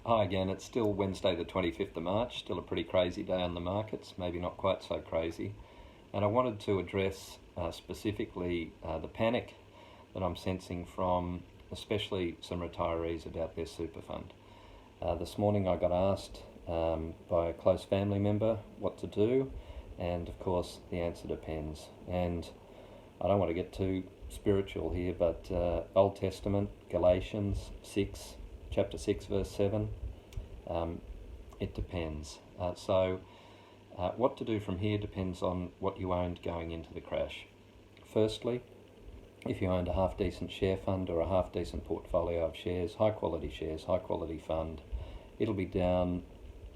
Hi again, it's still Wednesday the 25th of March, still a pretty crazy day on the markets, maybe not quite so crazy. And I wanted to address specifically the panic that I'm sensing from especially some retirees about their super fund. This morning I got asked by a close family member what to do, and of course the answer depends. And I don't want to get too spiritual here, but Old Testament, Galatians 6, chapter 6 verse 7, it depends. What to do from here depends on what you owned going into the crash. Firstly, if you owned a half decent share fund or a half decent portfolio of shares, high quality fund, it'll be down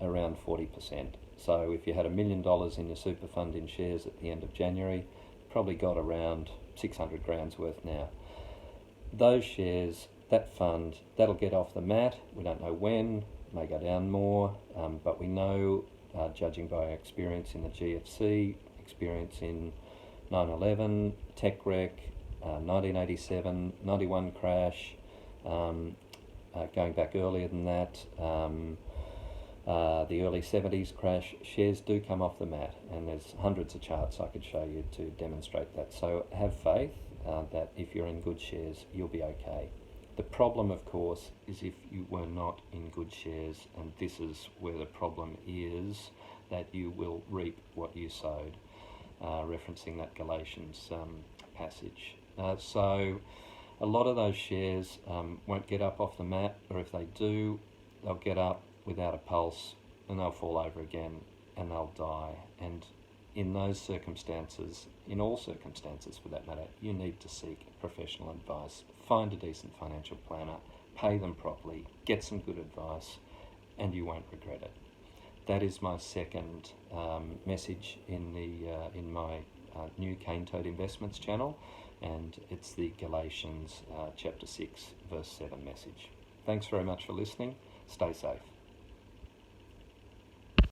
around 40%. So if you had $1 million in your super fund in shares at the end of January, probably got around 600 grand's worth now. Those shares, that fund, that'll get off the mat. We don't know when, may go down more, but we know, judging by our experience in the GFC, experience in 9/11, tech wreck, 1987, 91 crash, going back earlier than that, the early 70s crash, shares do come off the mat, and there's hundreds of charts I could show you to demonstrate that. So have faith that if you're in good shares, you'll be okay. The problem, of course, is if you were not in good shares, and this is where the problem is, that you will reap what you sowed, referencing that Galatians passage. So a lot of those shares won't get up off the mat, or if they do, they'll get up without a pulse, and they'll fall over again, and they'll die. And in those circumstances, in all circumstances for that matter, you need to seek professional advice. Find a decent financial planner, pay them properly, get some good advice, and you won't regret it. That is my second message in my new Cane Toad Investments channel, and it's the Galatians chapter 6 verse 7 message. Thanks very much for listening. Stay safe.